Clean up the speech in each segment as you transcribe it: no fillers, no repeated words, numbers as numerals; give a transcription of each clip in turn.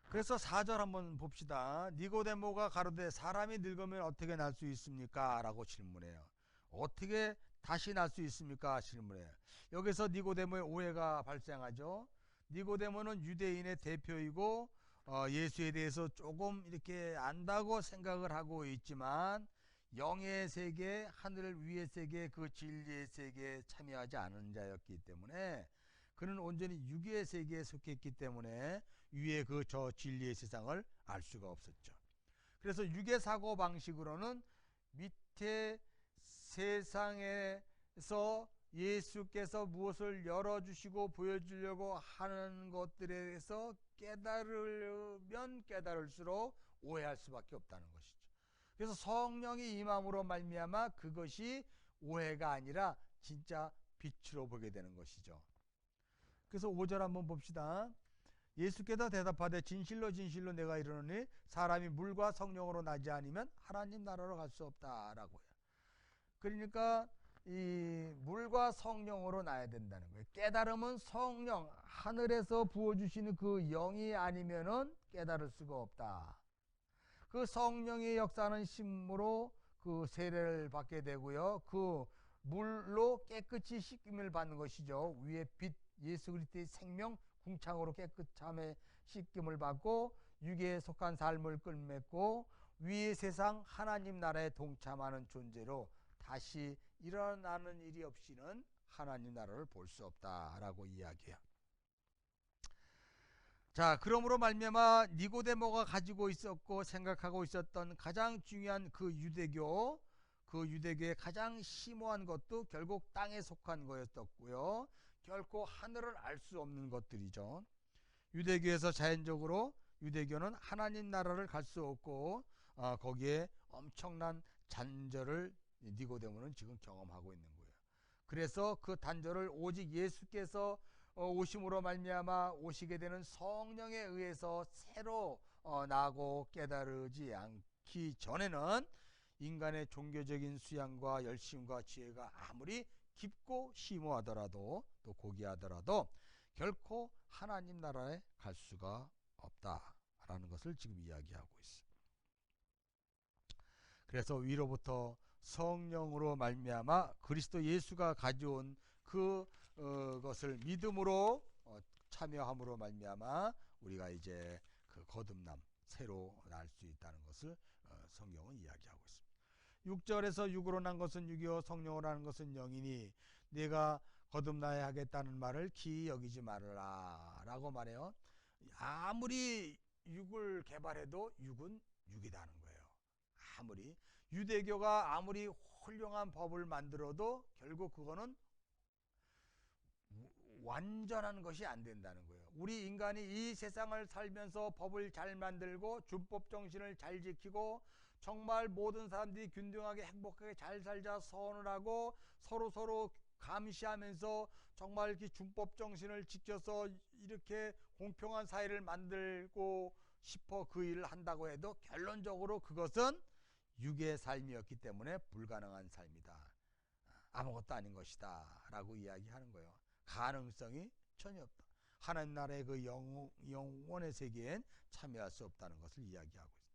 그래서 4절 한번 봅시다. 니고데모가 가로되 사람이 늙으면 어떻게 날 수 있습니까? 라고 질문해요. 어떻게 다시 날 수 있습니까? 질문해요. 여기서 니고데모의 오해가 발생하죠. 니고데모는 유대인의 대표이고 예수에 대해서 조금 이렇게 안다고 생각을 하고 있지만 영의 세계, 하늘 위의 세계, 그 진리의 세계에 참여하지 않은 자였기 때문에 그는 온전히 육의 세계에 속했기 때문에 위의 그 저 진리의 세상을 알 수가 없었죠. 그래서 육의 사고 방식으로는 밑에 세상에서 예수께서 무엇을 열어주시고 보여주려고 하는 것들에서 깨달으면 깨달을수록 오해할 수밖에 없다는 것이죠. 그래서 성령이 임함으로 말미암아 그것이 오해가 아니라 진짜 빛으로 보게 되는 것이죠. 그래서 5절 한번 봅시다. 예수께서 대답하되 진실로 진실로 내가 이르노니 사람이 물과 성령으로 나지 아니면 하나님 나라로 갈 수 없다라고요. 그러니까 이 물과 성령으로 나야 된다는 거예요. 깨달음은 성령, 하늘에서 부어주시는 그 영이 아니면은 깨달을 수가 없다. 그 성령의 역사는 심으로 그 세례를 받게 되고요. 그 물로 깨끗이 씻김을 받는 것이죠. 위에 빛 예수 그리스도의 생명 궁창으로 깨끗함에 씻김을 받고 육에 속한 삶을 끌맺고 위의 세상 하나님 나라에 동참하는 존재로 다시 일어나는 일이 없이는 하나님 나라를 볼 수 없다라고 이야기해요. 자, 그러므로 말미암아 니고데모가 가지고 있었고 생각하고 있었던 가장 중요한 그 유대교의 가장 심오한 것도 결국 땅에 속한 거였었고요. 결코 하늘을 알 수 없는 것들이죠. 유대교에서 자연적으로 유대교는 하나님 나라를 갈 수 없고 거기에 엄청난 단절을 니고데모는 지금 경험하고 있는 거예요. 그래서 그 단절을 오직 예수께서 오심으로 말미암아 오시게 되는 성령에 의해서 새로 나고 깨달지 않기 전에는 인간의 종교적인 수양과 열심과 지혜가 아무리 깊고 심오하더라도 또 고귀하더라도 결코 하나님 나라에 갈 수가 없다라는 것을 지금 이야기하고 있습니다. 그래서 위로부터 성령으로 말미암아 그리스도 예수가 가져온 그것을 믿음으로 참여함으로 말미암아 우리가 이제 그 거듭남 새로 날 수 있다는 것을 성경은 이야기하고 있습니다. 6절에서 육으로 난 것은 육이요 성령으로 난 것은 영이니 내가 거듭나야 하겠다는 말을 기이 여기지 말아라 라고 말해요. 아무리 육을 개발해도 육은 육이다는 거예요. 아무리 유대교가 아무리 훌륭한 법을 만들어도 결국 그거는 완전한 것이 안 된다는 거예요. 우리 인간이 이 세상을 살면서 법을 잘 만들고 준법 정신을 잘 지키고 정말 모든 사람들이 균등하게 행복하게 잘 살자 선언을 하고 서로 감시하면서 정말 이렇게 준법 정신을 지켜서 이렇게 공평한 사회를 만들고 싶어 그 일을 한다고 해도 결론적으로 그것은 육의 삶이었기 때문에 불가능한 삶이다. 아무것도 아닌 것이다 라고 이야기하는 거예요. 가능성이 전혀 없다. 하나님 나라의 그 영원의 세계엔 참여할 수 없다는 것을 이야기하고 있습니다.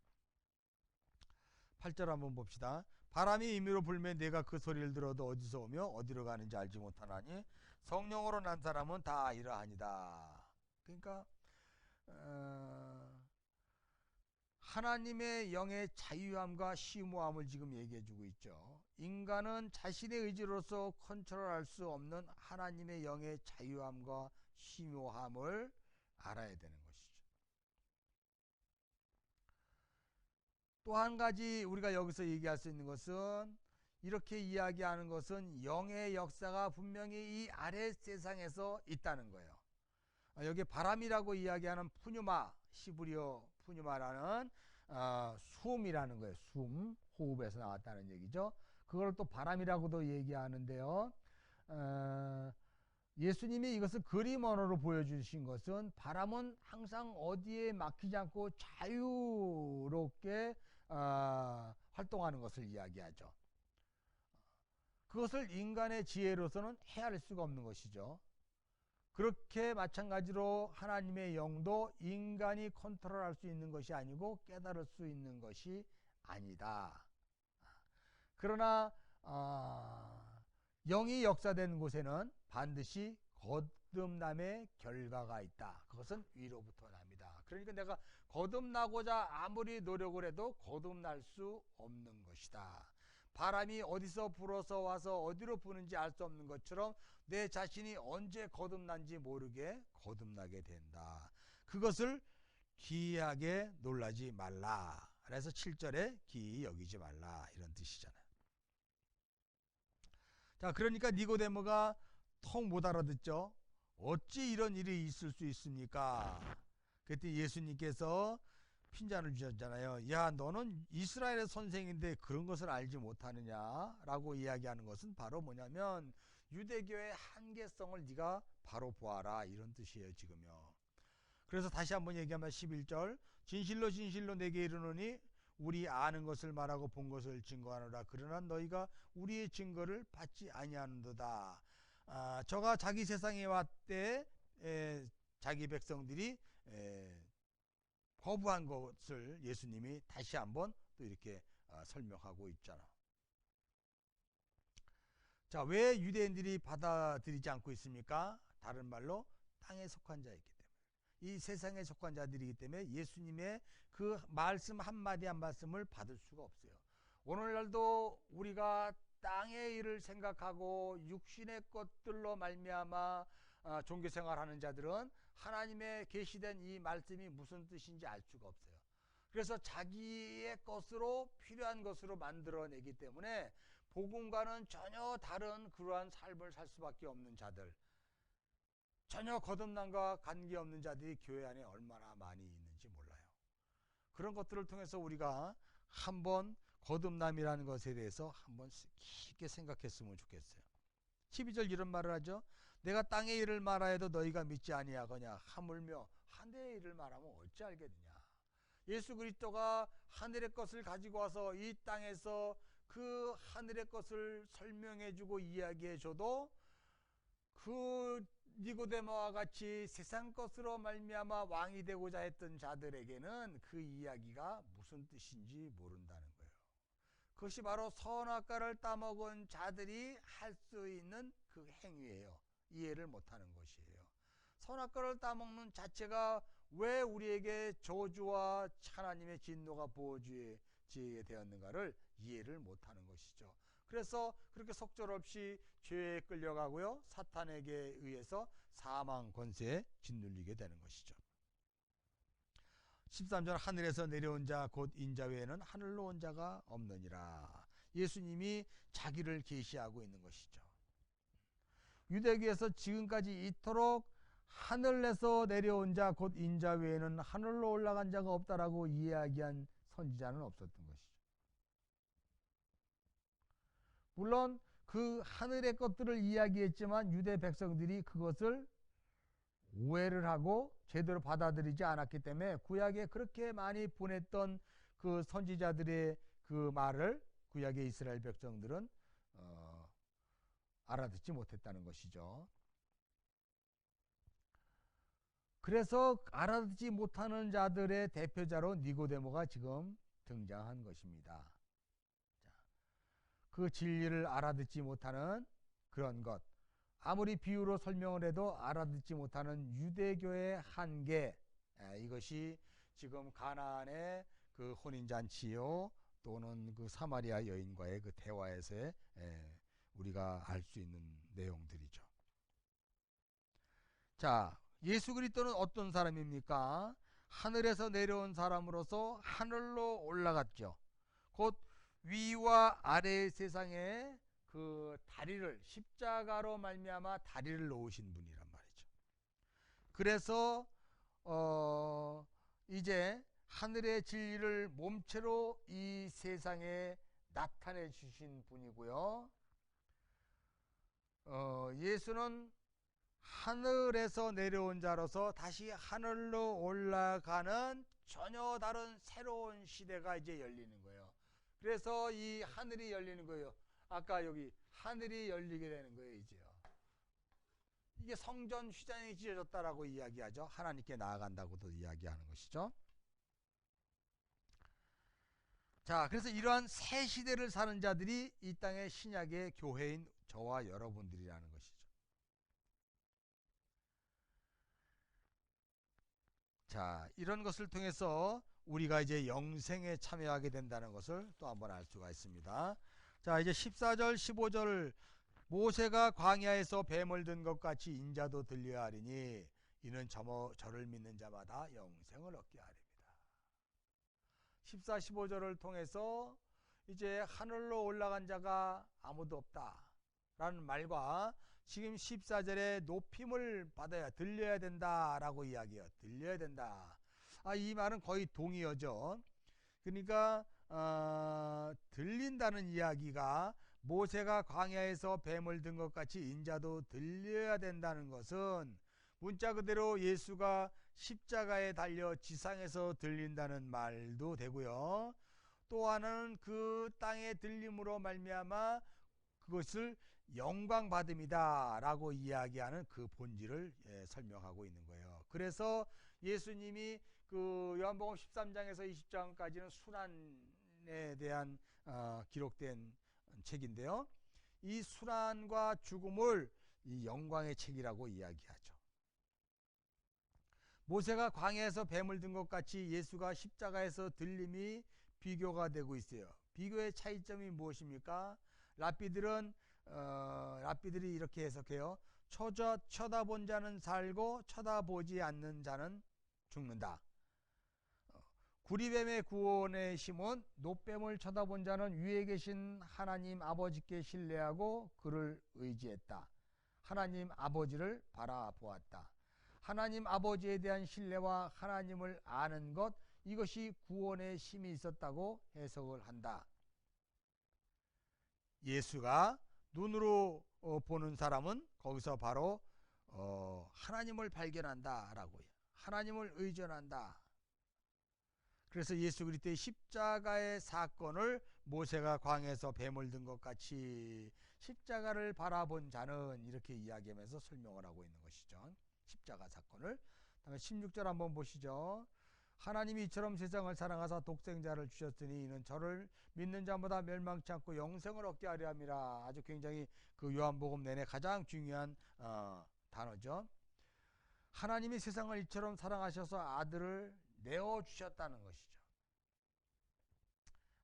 8절 한번 봅시다. 바람이 임의로 불면 내가 그 소리를 들어도 어디서 오며 어디로 가는지 알지 못하나니 성령으로 난 사람은 다 이러하니라. 그러니까 하나님의 영의 자유함과 심오함을 지금 얘기해주고 있죠. 인간은 자신의 의지로서 컨트롤할 수 없는 하나님의 영의 자유함과 심오함을 알아야 되는 것이죠. 또 한 가지 우리가 여기서 얘기할 수 있는 것은 이렇게 이야기하는 것은 영의 역사가 분명히 이 아래 세상에서 있다는 거예요. 여기 바람이라고 이야기하는 푸뉴마, 시브리어 푸뉴마라는 숨이라는 거예요. 숨, 호흡에서 나왔다는 얘기죠. 그걸 또 바람이라고도 얘기하는데요. 예수님이 이것을 그림 언어로 보여주신 것은 바람은 항상 어디에 막히지 않고 자유롭게 활동하는 것을 이야기하죠. 그것을 인간의 지혜로서는 헤아릴 수가 없는 것이죠. 그렇게 마찬가지로 하나님의 영도 인간이 컨트롤할 수 있는 것이 아니고 깨달을 수 있는 것이 아니다. 그러나 영이 역사된 곳에는 반드시 거듭남의 결과가 있다. 그것은 위로부터 납니다. 그러니까 내가 거듭나고자 아무리 노력을 해도 거듭날 수 없는 것이다. 바람이 어디서 불어서 와서 어디로 부는지 알 수 없는 것처럼 내 자신이 언제 거듭난지 모르게 거듭나게 된다. 그것을 기이하게 놀라지 말라. 그래서 7절에 기이 여기지 말라 이런 뜻이잖아요. 자, 그러니까 니고데모가 통 못 알아듣죠. 어찌 이런 일이 있을 수 있습니까? 그때 예수님께서 핀잔을 주셨잖아요. 야, 너는 이스라엘의 선생인데 그런 것을 알지 못하느냐라고 이야기하는 것은 바로 뭐냐면 유대교의 한계성을 네가 바로 보아라 이런 뜻이에요 지금요. 그래서 다시 한번 얘기하면 11절 진실로 진실로 내게 이르노니 우리 아는 것을 말하고 본 것을 증거하노라. 그러나 너희가 우리의 증거를 받지 아니하는도다. 저가 자기 세상에 왔때 자기 백성들이 거부한 것을 예수님이 다시 한번 또 이렇게 설명하고 있잖아. 자, 왜 유대인들이 받아들이지 않고 있습니까? 다른 말로 땅에 속한 자이기 때문에, 이 세상에 속한 자들이기 때문에 예수님의 그 말씀 한마디 한 말씀을 받을 수가 없어요. 오늘날도 우리가 땅의 일을 생각하고 육신의 것들로 말미암아 종교생활하는 자들은 하나님의 계시된 이 말씀이 무슨 뜻인지 알 수가 없어요. 그래서 자기의 것으로 필요한 것으로 만들어내기 때문에 복음과는 전혀 다른 그러한 삶을 살 수밖에 없는 자들, 전혀 거듭남과 관계없는 자들이 교회 안에 얼마나 많이 있는지 몰라요. 그런 것들을 통해서 우리가 한번 거듭남이라는 것에 대해서 한번 깊게 생각했으면 좋겠어요. 12절 이런 말을 하죠. 내가 땅의 일을 말하여도 너희가 믿지 아니하거냐. 하물며 하늘의 일을 말하면 어찌 알겠느냐. 예수 그리스도가 하늘의 것을 가지고 와서 이 땅에서 그 하늘의 것을 설명해주고 이야기해줘도 그 니고데모와 같이 세상 것으로 말미암아 왕이 되고자 했던 자들에게는 그 이야기가 무슨 뜻인지 모른다는 거예요. 그것이 바로 선악과를 따먹은 자들이 할 수 있는 그 행위예요. 이해를 못하는 것이에요. 선악과를 따먹는 자체가 왜 우리에게 저주와 하나님의 진노가 부어지게 되었는가를 이해를 못하는 것이죠. 그래서 그렇게 속절없이 죄에 끌려가고요, 사탄에게 의해서 사망 권세에 짓눌리게 되는 것이죠. 13절 하늘에서 내려온 자 곧 인자 외에는 하늘로 온 자가 없느니라. 예수님이 자기를 계시하고 있는 것이죠. 유대교에서 지금까지 이토록 하늘에서 내려온 자 곧 인자 외에는 하늘로 올라간 자가 없다라고 이야기한 선지자는 없었던 것이죠. 물론 그 하늘의 것들을 이야기했지만 유대 백성들이 그것을 오해를 하고 제대로 받아들이지 않았기 때문에 구약에 그렇게 많이 보냈던 그 선지자들의 그 말을 구약의 이스라엘 백성들은 알아듣지 못했다는 것이죠. 그래서 알아듣지 못하는 자들의 대표자로 니고데모가 지금 등장한 것입니다. 그 진리를 알아듣지 못하는 그런 것, 아무리 비유로 설명을 해도 알아듣지 못하는 유대교의 한계, 이것이 지금 가나안의 그 혼인잔치요 또는 그 사마리아 여인과의 그 대화에서의 우리가 알 수 있는 내용들이죠. 자, 예수 그리스도는 어떤 사람입니까? 하늘에서 내려온 사람으로서 하늘로 올라갔죠. 곧 위와 아래의 세상에 그 다리를 십자가로 말미암아 다리를 놓으신 분이란 말이죠. 그래서 이제 하늘의 진리를 몸체로 이 세상에 나타내 주신 분이고요. 예수는 하늘에서 내려온 자로서 다시 하늘로 올라가는 전혀 다른 새로운 시대가 이제 열리는 거예요. 그래서 이 하늘이 열리는 거예요. 아까 여기 하늘이 열리게 되는 거예요, 이제요. 이게 성전 휘장이 지어졌다라고 이야기하죠. 하나님께 나아간다고도 이야기하는 것이죠. 자, 그래서 이러한 새 시대를 사는 자들이 이 땅의 신약의 교회인 저와 여러분들이라는 것이죠. 자, 이런 것을 통해서 우리가 이제 영생에 참여하게 된다는 것을 또 한번 알 수가 있습니다. 자, 이제 14절 15절 모세가 광야에서 뱀을 든 것 같이 인자도 들려야 하리니 이는 저를 믿는 자마다 영생을 얻게 하리라. 14, 15절을 통해서 이제 하늘로 올라간 자가 아무도 없다라는 말과 지금 14절에 높임을 받아야 들려야 된다라고 이야기해요. 들려야 된다. 이 말은 거의 동의어죠. 그러니까 들린다는 이야기가 모세가 광야에서 뱀을 든 것 같이 인자도 들려야 된다는 것은 문자 그대로 예수가 십자가에 달려 지상에서 들린다는 말도 되고요. 또 하나는 그 땅의 들림으로 말미암아 그것을 영광 받음이다 라고 이야기하는 그 본질을 설명하고 있는 거예요. 그래서 예수님이 그 요한복음 13장에서 20장까지는 순환에 대한 기록된 책인데요. 이 순환과 죽음을 이 영광의 책이라고 이야기하죠. 모세가 광야에서 뱀을 든 것 같이 예수가 십자가에서 들림이 비교가 되고 있어요. 비교의 차이점이 무엇입니까? 랍비들이 이렇게 해석해요. 쳐다본 자는 살고 쳐다보지 않는 자는 죽는다. 구리뱀의 구원의 힘은 노뱀을 쳐다본 자는 위에 계신 하나님 아버지께 신뢰하고 그를 의지했다. 하나님 아버지를 바라보았다. 하나님 아버지에 대한 신뢰와 하나님을 아는 것, 이것이 구원의 힘이 있었다고 해석을 한다. 예수가 눈으로 보는 사람은 거기서 바로 하나님을 발견한다라고요. 하나님을 의존한다. 그래서 예수 그리스도의 십자가의 사건을 모세가 광야에서 뱀을 든 것 같이 십자가를 바라본 자는 이렇게 이야기하면서 설명을 하고 있는 것이죠. 십자가 사건을. 다음에 16절 한번 보시죠. 하나님이 이처럼 세상을 사랑하사 독생자를 주셨으니 이는 저를 믿는 자마다 멸망치 않고 영생을 얻게 하려 함이라. 아주 굉장히 그 요한복음 내내 가장 중요한 단어죠. 하나님이 세상을 이처럼 사랑하셔서 아들을 내어주셨다는 것이죠.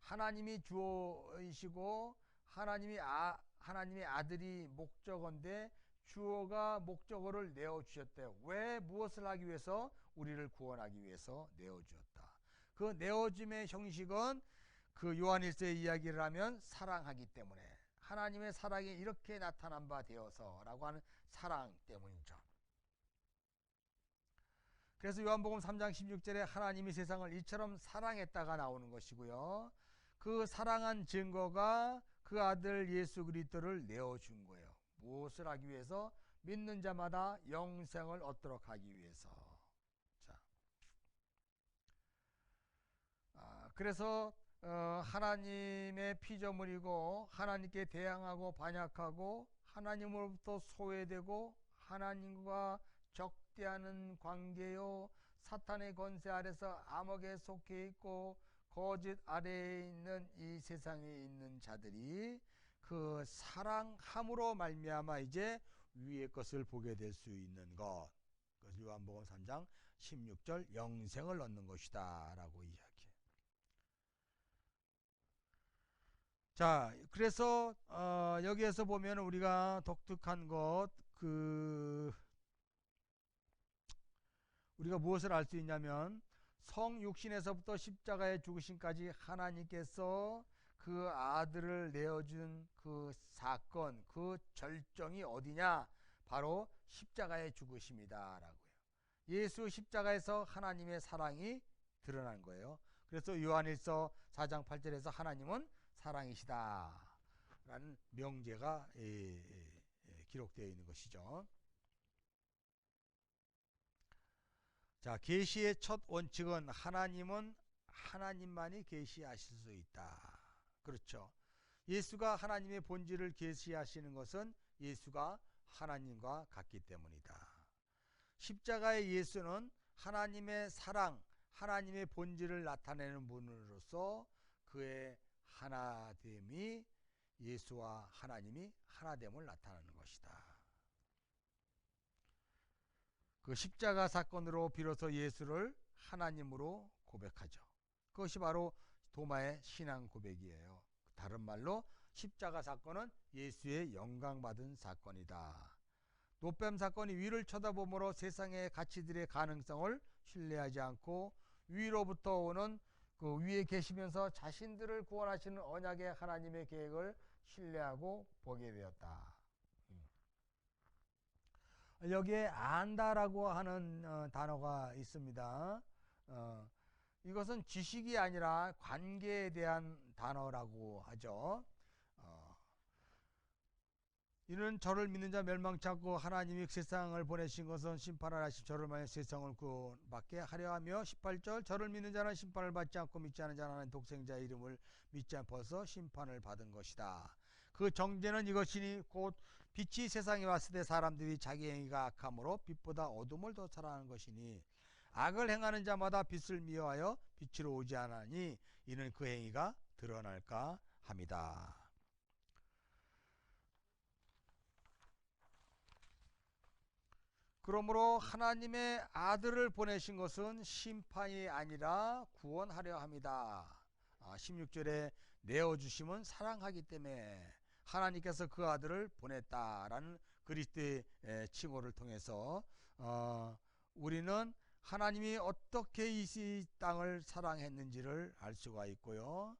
하나님이 주어이시고 하나님의 아들이 목적어인데 주어가 목적어를 내어주셨대요. 왜? 무엇을 하기 위해서? 우리를 구원하기 위해서 내어주었다. 그 내어줌의 형식은 그 요한일서의 이야기를 하면 사랑하기 때문에, 하나님의 사랑이 이렇게 나타난 바 되어서 라고 하는 사랑 때문이죠. 그래서 요한복음 3장 16절에 하나님이 세상을 이처럼 사랑했다가 나오는 것이고요. 그 사랑한 증거가 그 아들 예수 그리스도를 내어준 거예요. 무엇을 하기 위해서? 믿는 자마다 영생을 얻도록 하기 위해서. 자, 그래서 하나님의 피조물이고 하나님께 대항하고 반역하고 하나님으로부터 소외되고 하나님과 적대하는 관계요, 사탄의 권세 아래서 암흑에 속해 있고 거짓 아래에 있는 이 세상에 있는 자들이 그 사랑함으로 말미암아 이제 위의 것을 보게 될 수 있는 것, 그것을 요한복음 3장 16절 영생을 얻는 것이다 라고 이야기해요. 자, 그래서 여기에서 보면 우리가 독특한 것, 우리가 무엇을 알 수 있냐면 성육신에서부터 십자가에 죽으심까지 하나님께서 그 아들을 내어준 그 사건, 그 절정이 어디냐? 바로 십자가의 죽으심이다 라고요. 예수 십자가에서 하나님의 사랑이 드러난 거예요. 그래서 요한일서 4장 8절에서 하나님은 사랑이시다 라는 명제가 기록되어 있는 것이죠. 자, 계시의 첫 원칙은 하나님은 하나님만이 계시하실 수 있다. 그렇죠. 예수가 하나님의 본질을 계시하시는 것은 예수가 하나님과 같기 때문이다. 십자가의 예수는 하나님의 사랑, 하나님의 본질을 나타내는 분으로서 그의 하나됨이 예수와 하나님이 하나됨을 나타내는 것이다. 그 십자가 사건으로 비로소 예수를 하나님으로 고백하죠. 그것이 바로 도마의 신앙 고백이에요. 다른 말로 십자가 사건은 예수의 영광받은 사건이다. 노뱀 사건이 위를 쳐다보므로 세상의 가치들의 가능성을 신뢰하지 않고 위로부터 오는 그 위에 계시면서 자신들을 구원하시는 언약의 하나님의 계획을 신뢰하고 보게 되었다. 여기에 안다라고 하는 단어가 있습니다. 이것은 지식이 아니라 관계에 대한 단어라고 하죠. 이는 저를 믿는 자 멸망치 않고 하나님이 세상을 보내신 것은 심판을 하시 저를 만약 세상을 구원받게 하려 하며 18절 저를 믿는 자는 심판을 받지 않고 믿지 않은 자는 독생자의 이름을 믿지 않고서 심판을 받은 것이다. 그 정죄는 이것이니 곧 빛이 세상에 왔을 때 사람들이 자기 행위가 악함으로 빛보다 어둠을 더 사랑하는 것이니 악을 행하는 자마다 빛을 미워하여 빛으로 오지 않으니 이는 그 행위가 드러날까 합니다. 그러므로 하나님의 아들을 보내신 것은 심판이 아니라 구원하려 합니다. 16절에 내어주심은 사랑하기 때문에 하나님께서 그 아들을 보냈다라는 그리스도의 칭호를 통해서 우리는 하나님이 어떻게 이 땅을 사랑했는지를 알 수가 있고요.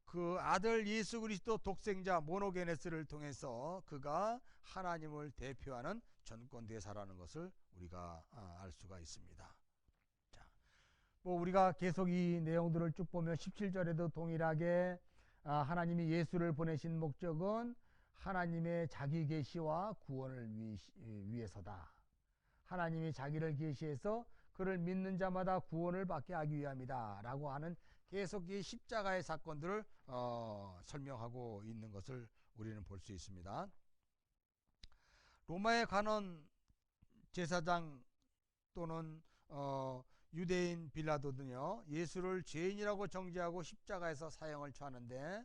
그 아들 예수 그리스도 독생자 모노게네스를 통해서 그가 하나님을 대표하는 전권대사라는 것을 우리가 알 수가 있습니다. 자, 우리가 계속 이 내용들을 쭉 보면 17절에도 동일하게 하나님이 예수를 보내신 목적은 하나님의 자기 계시와 구원을 위해서다. 하나님이 자기를 계시해서 그를 믿는 자마다 구원을 받게 하기 위함이다 라고 하는 계속 이 십자가의 사건들을 설명하고 있는 것을 우리는 볼 수 있습니다. 로마의 관원 제사장 또는 유대인 빌라도는요 예수를 죄인이라고 정죄하고 십자가에서 사형을 처하는데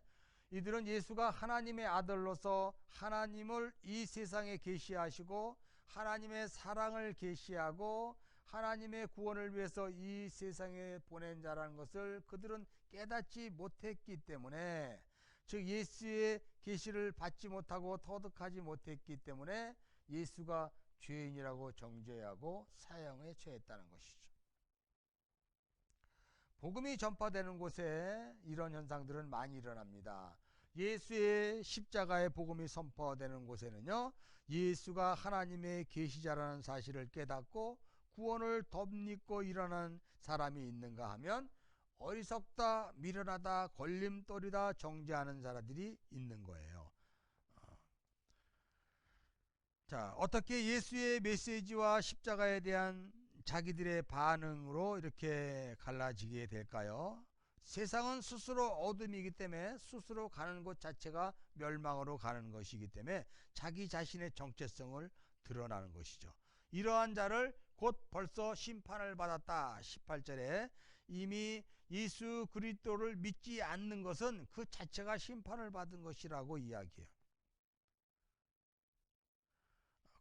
이들은 예수가 하나님의 아들로서 하나님을 이 세상에 계시하시고 하나님의 사랑을 계시하고 하나님의 구원을 위해서 이 세상에 보낸 자라는 것을 그들은 깨닫지 못했기 때문에 즉 예수의 계시를 받지 못하고 터득하지 못했기 때문에 예수가 죄인이라고 정죄하고 사형에 처했다는 것이죠. 복음이 전파되는 곳에 이런 현상들은 많이 일어납니다. 예수의 십자가의 복음이 선포되는 곳에는요 예수가 하나님의 계시자라는 사실을 깨닫고 구원을 덧입고 일어나는 사람이 있는가 하면 어리석다, 미련하다, 걸림돌이다 정죄하는 사람들이 있는 거예요. 자, 어떻게 예수의 메시지와 십자가에 대한 자기들의 반응으로 이렇게 갈라지게 될까요? 세상은 스스로 어둠이기 때문에 스스로 가는 곳 자체가 멸망으로 가는 것이기 때문에 자기 자신의 정체성을 드러나는 것이죠. 이러한 자를 곧 벌써 심판을 받았다. 18절에 이미 예수 그리스도를 믿지 않는 것은 그 자체가 심판을 받은 것이라고 이야기해요.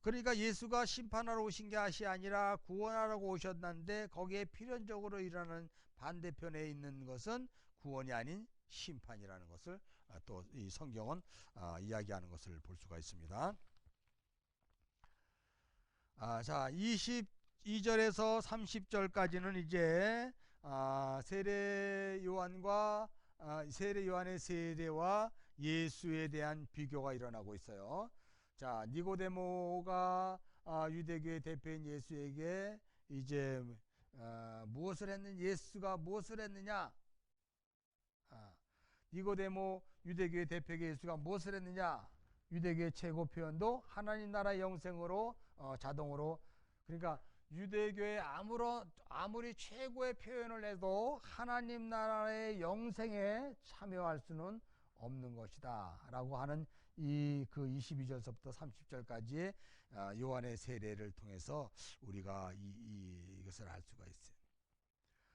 그러니까 예수가 심판하러 오신 것이 아니라 구원하라고 오셨는데 거기에 필연적으로 일어나는 반대편에 있는 것은 구원이 아닌 심판이라는 것을 또 이 성경은 이야기하는 것을 볼 수가 있습니다. 자, 22절에서 30절까지는 이제 세례 요한의 세례와 예수에 대한 비교가 일어나고 있어요. 자, 니고데모가 유대교의 대표인 예수에게 이제 무엇을 했느냐, 예수가 무엇을 했느냐, 니고데모 유대교의 대표에게 예수가 무엇을 했느냐, 유대교의 최고 표현도 하나님 나라의 영생으로 자동으로, 그러니까 유대교의 아무리 최고의 표현을 해도 하나님 나라의 영생에 참여할 수는 없는 것이다 라고 하는 이 그 22절서부터 30절까지의 요한의 세례를 통해서 우리가 이것을 알 수가 있어요.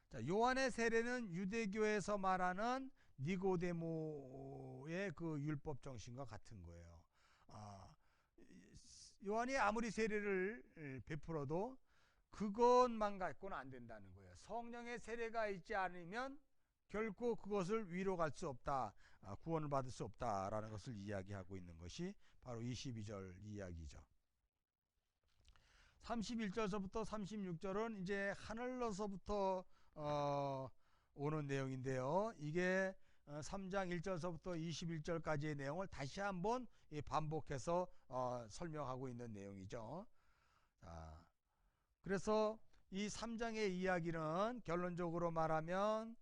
자, 요한의 세례는 유대교에서 말하는 니고데모의 그 율법 정신과 같은 거예요. 요한이 아무리 세례를 베풀어도 그것만 갖고는 안 된다는 거예요. 성령의 세례가 있지 않으면 결코 그것을 위로 갈 수 없다, 구원을 받을 수 없다라는 것을 이야기하고 있는 것이 바로 22절 이야기죠. 31절서부터 36절은 이제 하늘로서부터 오는 내용인데요. 이게 3장 1절서부터 21절까지의 내용을 다시 한번 반복해서 설명하고 있는 내용이죠. 그래서 이 3장의 이야기는 결론적으로 말하면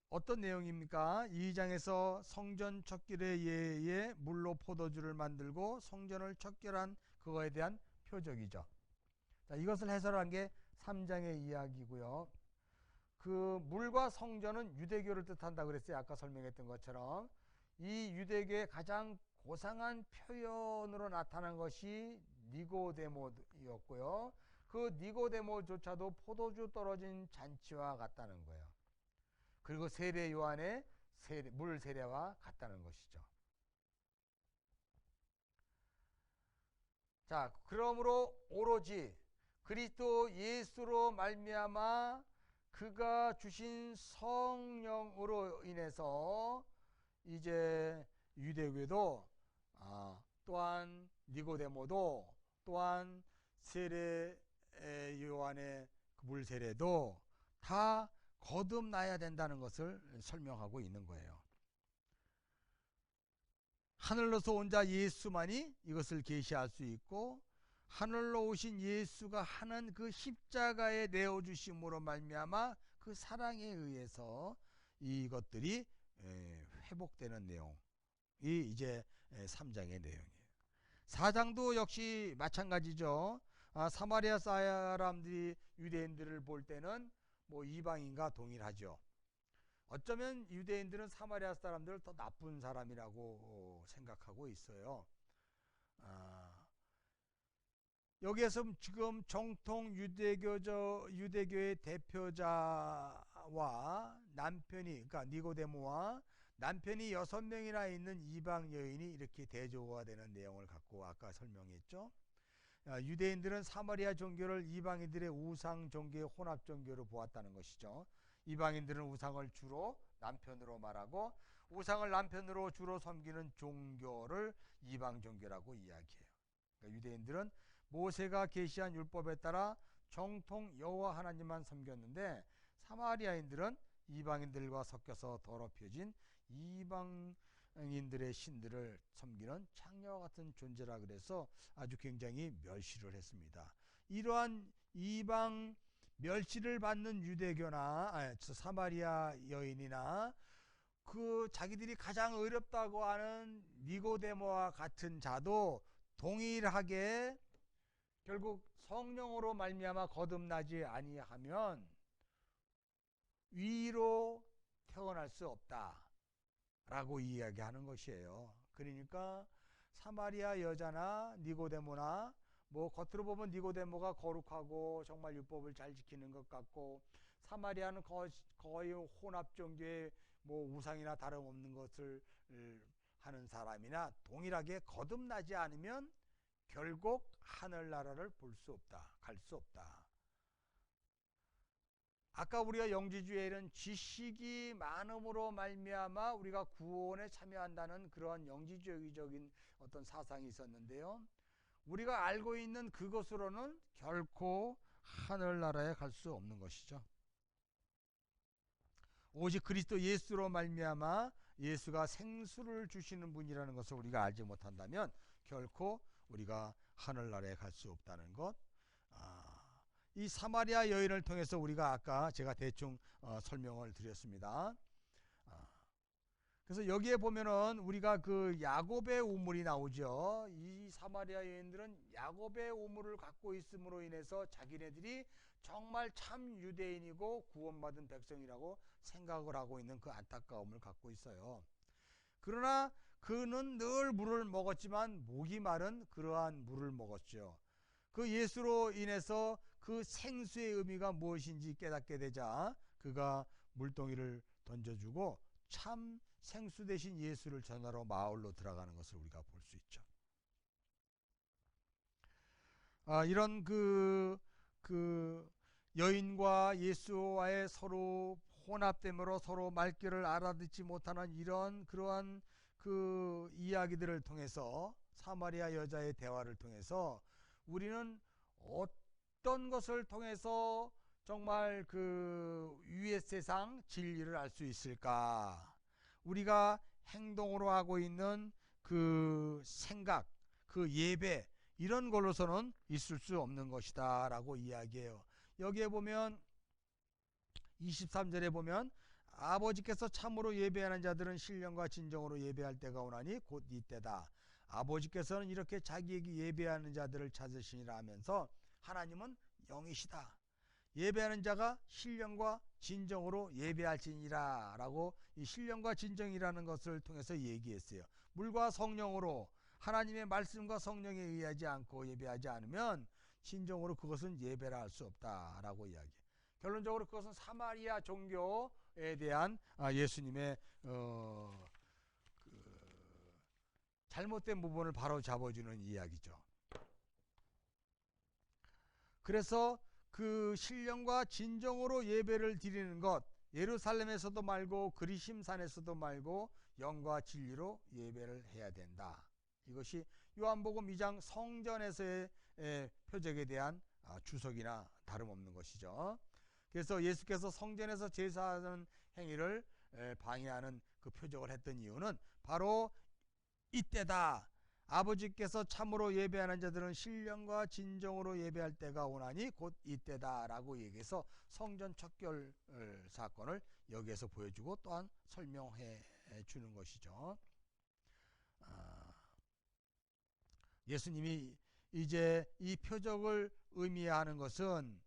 어떤 내용입니까? 2장에서 성전 척결의 예에 물로 포도주를 만들고 성전을 척결한 그거에 대한 표적이죠. 자, 이것을 해설한 게 3장의 이야기고요. 그 물과 성전은 유대교를 뜻한다고 그랬어요. 아까 설명했던 것처럼 이 유대교의 가장 고상한 표현으로 나타난 것이 니고데모였고요. 그 니고데모조차도 포도주 떨어진 잔치와 같다는 거예요. 그리고 세례 요한의 물 세례와 같다는 것이죠. 자, 그러므로 오로지 그리스도 예수로 말미암아 그가 주신 성령으로 인해서 이제 유대교도 또한 니고데모도 또한 세례 요한의 물 세례도 다 거듭나야 된다는 것을 설명하고 있는 거예요. 하늘로서 온 자 예수만이 이것을 계시할 수 있고 하늘로 오신 예수가 하는 그 십자가의 내어주심으로 말미암아 그 사랑에 의해서 이것들이 회복되는 내용이 이제 3장의 내용이에요. 4장도 역시 마찬가지죠. 사마리아 사람들이 유대인들을 볼 때는 뭐 이방인과 동일하죠. 어쩌면 유대인들은 사마리아 사람들을 더 나쁜 사람이라고 생각하고 있어요. 여기에서 지금 정통 유대교의 대표자와 남편이, 그러니까 니고데모와 남편이 6명이나 있는 이방 여인이 이렇게 대조가 되는 내용을 갖고 아까 설명했죠. 유대인들은 사마리아 종교를 이방인들의 우상 종교의 혼합 종교로 보았다는 것이죠. 이방인들은 우상을 주로 남편으로 말하고 우상을 남편으로 주로 섬기는 종교를 이방 종교라고 이야기해요. 그러니까 유대인들은 모세가 계시한 율법에 따라 정통 여호와 하나님만 섬겼는데 사마리아인들은 이방인들과 섞여서 더럽혀진 이방인들의 신들을 섬기는 창녀와 같은 존재라 그래서 아주 굉장히 멸시를 했습니다. 이러한 이방 멸시를 받는 유대교나 사마리아 여인이나 그 자기들이 가장 어렵다고 하는 니고데모와 같은 자도 동일하게 결국 성령으로 말미암아 거듭나지 아니하면 위로 태어날 수 없다라고 이야기하는 것이에요. 그러니까 사마리아 여자나 니고데모나 뭐 겉으로 보면 니고데모가 거룩하고 정말 율법을 잘 지키는 것 같고 사마리아는 거의 혼합 종교의 뭐 우상이나 다름없는 것을 하는 사람이나 동일하게 거듭나지 않으면 결국 하늘나라를 볼 수 없다, 갈 수 없다. 아까 우리가 영지주의에는 지식이 많음으로 말미암아 우리가 구원에 참여한다는 그런 영지주의적인 어떤 사상이 있었는데요. 우리가 알고 있는 그것으로는 결코 하늘나라에 갈 수 없는 것이죠. 오직 그리스도 예수로 말미암아 예수가 생수를 주시는 분이라는 것을 우리가 알지 못한다면 결코 우리가 하늘나라에 갈 수 없다는 것. 이 사마리아 여인을 통해서 우리가 아까 제가 대충 설명을 드렸습니다. 그래서 여기에 보면은 우리가 그 야곱의 우물이 나오죠. 이 사마리아 여인들은 야곱의 우물을 갖고 있음으로 인해서 자기네들이 정말 참 유대인이고 구원받은 백성이라고 생각을 하고 있는 그 안타까움을 갖고 있어요. 그러나 그는 늘 물을 먹었지만 목이 마른 그러한 물을 먹었죠. 그 예수로 인해서 그 생수의 의미가 무엇인지 깨닫게 되자 그가 물동이를 던져주고 참 생수 대신 예수를 전하러 마을로 들어가는 것을 우리가 볼 수 있죠. 이런 그 여인과 예수와의 서로 혼합됨으로 서로 말귀를 알아듣지 못하는 그러한 그 이야기들을 통해서 사마리아 여자의 대화를 통해서 우리는 어떤 것을 통해서 정말 그 위의 세상 진리를 알 수 있을까? 우리가 행동으로 하고 있는 그 생각, 그 예배 이런 걸로서는 있을 수 없는 것이다 라고 이야기해요. 여기에 보면 23절에 보면 아버지께서 참으로 예배하는 자들은 신령과 진정으로 예배할 때가 오나니 곧 이때다. 아버지께서는 이렇게 자기에게 예배하는 자들을 찾으시니라 하면서 하나님은 영이시다. 예배하는 자가 신령과 진정으로 예배할지니라 라고 이 신령과 진정이라는 것을 통해서 얘기했어요. 물과 성령으로 하나님의 말씀과 성령에 의하지 않고 예배하지 않으면 진정으로 그것은 예배라 할 수 없다라고 이야기해요. 결론적으로 그것은 사마리아 종교에 대한 예수님의 잘못된 부분을 바로 잡아주는 이야기죠. 그래서 그 신령과 진정으로 예배를 드리는 것, 예루살렘에서도 말고 그리심산에서도 말고 영과 진리로 예배를 해야 된다. 이것이 요한복음 2장 성전에서의 표적에 대한 주석이나 다름없는 것이죠. 그래서 예수께서 성전에서 제사하는 행위를 방해하는 그 표적을 했던 이유는 바로 이때다. 아버지께서 참으로 예배하는 자들은 신령과 진정으로 예배할 때가 오나니 곧 이때다 라고 얘기해서 성전 척결 사건을 여기에서 보여주고 또한 설명해 주는 것이죠. 예수님이 이제 이 표적을 의미하는 것은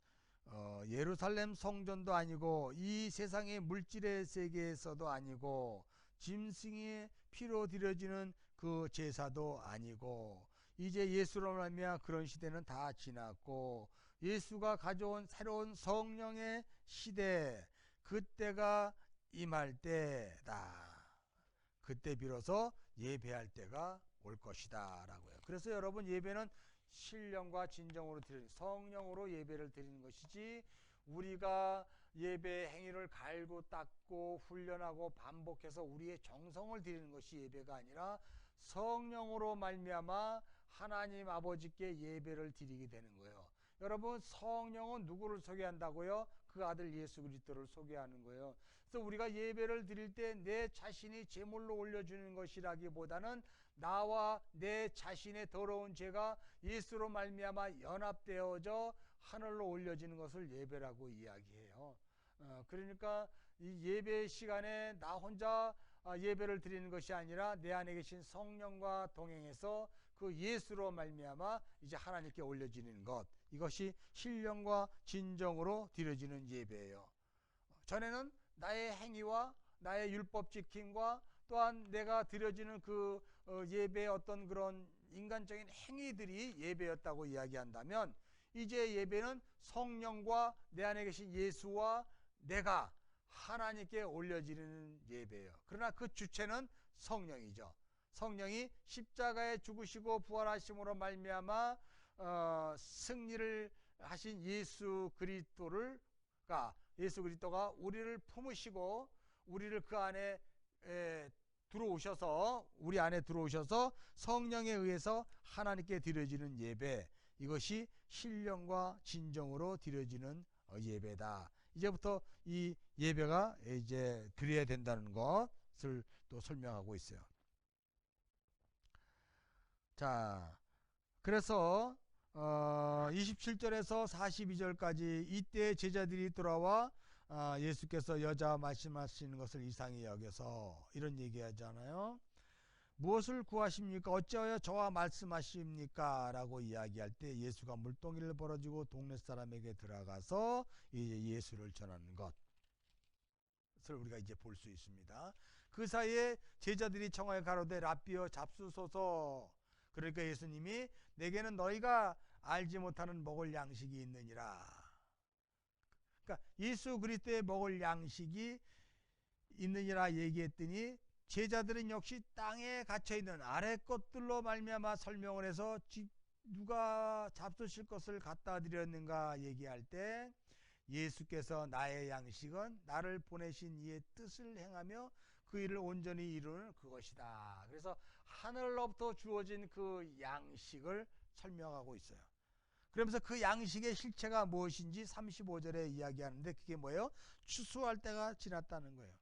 예루살렘 성전도 아니고 이 세상의 물질의 세계에서도 아니고 짐승의 피로 드려지는 그 제사도 아니고 이제 예수로 말미암아 그런 시대는 다 지났고 예수가 가져온 새로운 성령의 시대, 그때가 임할 때다. 그때 비로소 예배할 때가 올 것이다 라고 해요. 그래서 여러분, 예배는 신령과 진정으로 드리는, 성령으로 예배를 드리는 것이지 우리가 예배 행위를 갈고 닦고 훈련하고 반복해서 우리의 정성을 드리는 것이 예배가 아니라 성령으로 말미암아 하나님 아버지께 예배를 드리게 되는 거예요. 여러분, 성령은 누구를 소개한다고요? 그 아들 예수 그리스도를 소개하는 거예요. 그래서 우리가 예배를 드릴 때 내 자신이 제물로 올려주는 것이라기보다는 나와 내 자신의 더러운 죄가 예수로 말미암아 연합되어져 하늘로 올려지는 것을 예배라고 이야기해요. 그러니까 이 예배 시간에 나 혼자 예배를 드리는 것이 아니라 내 안에 계신 성령과 동행해서 그 예수로 말미암아 이제 하나님께 올려지는 것, 이것이 신령과 진정으로 드려지는 예배예요. 전에는 나의 행위와 나의 율법 지킴과 또한 내가 드려지는 그 예배의 어떤 그런 인간적인 행위들이 예배였다고 이야기한다면, 이제 예배는 성령과 내 안에 계신 예수와 내가 하나님께 올려지는 예배예요. 그러나 그 주체는 성령이죠. 성령이 십자가에 죽으시고 부활하심으로 말미암아 승리를 하신 예수 그리스도가 우리를 품으시고 우리를 그 안에 들어오셔서, 우리 안에 들어오셔서 성령에 의해서 하나님께 드려지는 예배, 이것이 신령과 진정으로 드려지는 예배다. 이제부터 이 예배가 이제 드려야 된다는 것을 또 설명하고 있어요. 자, 그래서 27절에서 42절까지 이때 제자들이 돌아와 예수께서 여자와 말씀하시는 것을 이상히 여겨서 이런 얘기하잖아요. 무엇을 구하십니까? 어찌하여 저와 말씀하십니까? 라고 이야기할 때 예수가 물동이를 벌어지고 동네 사람에게 들어가서 이제 예수를 전하는 것을 우리가 이제 볼 수 있습니다. 그 사이에 제자들이 청하여 가로되 랍비여 잡수소서. 그러니까 예수님이 내게는 너희가 알지 못하는 먹을 양식이 있느니라. 그러니까 예수 그리스도의 먹을 양식이 있느니라 얘기했더니 제자들은 역시 땅에 갇혀있는 아래 것들로 말미암아 설명을 해서 누가 잡수실 것을 갖다 드렸는가 얘기할 때 예수께서 나의 양식은 나를 보내신 이의 뜻을 행하며 그 일을 온전히 이루는 그것이다. 그래서 하늘로부터 주어진 그 양식을 설명하고 있어요. 그러면서 그 양식의 실체가 무엇인지 35절에 이야기하는데 그게 뭐예요? 추수할 때가 지났다는 거예요.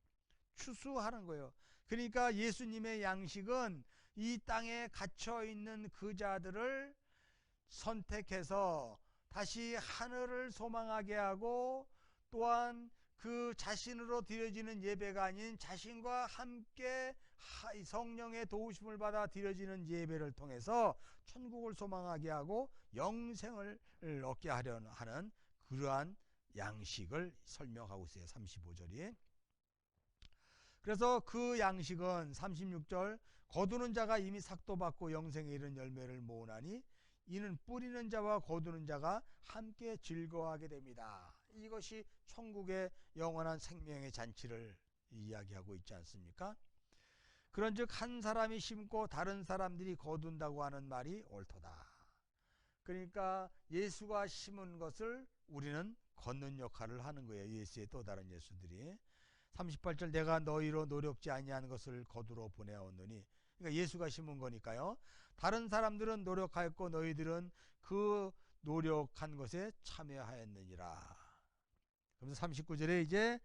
추수하는 거예요. 그러니까 예수님의 양식은 이 땅에 갇혀있는 그 자들을 선택해서 다시 하늘을 소망하게 하고 또한 그 자신으로 드려지는 예배가 아닌 자신과 함께 성령의 도우심을 받아 드려지는 예배를 통해서 천국을 소망하게 하고 영생을 얻게 하려는 하는 그러한 양식을 설명하고 있어요. 35절이. 그래서 그 양식은 36절 거두는 자가 이미 삭도 받고 영생에 이른 열매를 모으나니 이는 뿌리는 자와 거두는 자가 함께 즐거워하게 됩니다. 이것이 천국의 영원한 생명의 잔치를 이야기하고 있지 않습니까? 그런즉 한 사람이 심고 다른 사람들이 거둔다고 하는 말이 옳도다. 그러니까 예수가 심은 것을 우리는 걷는 역할을 하는 거예요. 예수의 또 다른 예수들이. 38절 내가 너희로 노력지 아니한 것을 거두러 보내었느니 그러니까 예수가 심은 거니까요. 다른 사람들은 노력하였고 너희들은 그 노력한 것에 참여하였느니라. 그래서 39절에 이제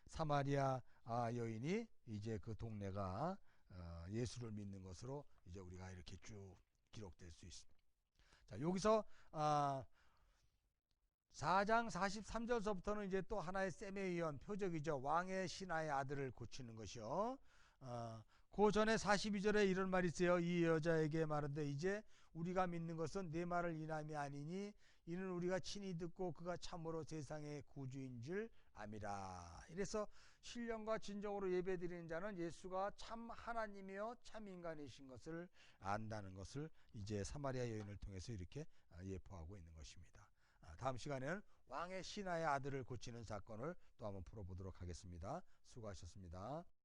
사마리아 여인이 이제 그 동네가 예수를 믿는 것으로 이제 우리가 이렇게 쭉 기록될 수 있습니다. 자, 여기서 4장 43절서부터는 이제 또 하나의 세메이언 표적이죠. 왕의 신하의 아들을 고치는 것이요. 그 전에 42절에 이런 말이 있어요. 이 여자에게 말하되 이제 우리가 믿는 것은 내 말을 인함이 아니니 이는 우리가 친히 듣고 그가 참으로 세상의 구주인 줄 암이라. 이래서 신령과 진정으로 예배드리는 자는 예수가 참 하나님이요 참 인간이신 것을 안다는 것을 이제 사마리아 여인을 통해서 이렇게 예포하고 있는 것입니다. 다음 시간에는 왕의 신하의 아들을 고치는 사건을 또 한번 풀어보도록 하겠습니다. 수고하셨습니다.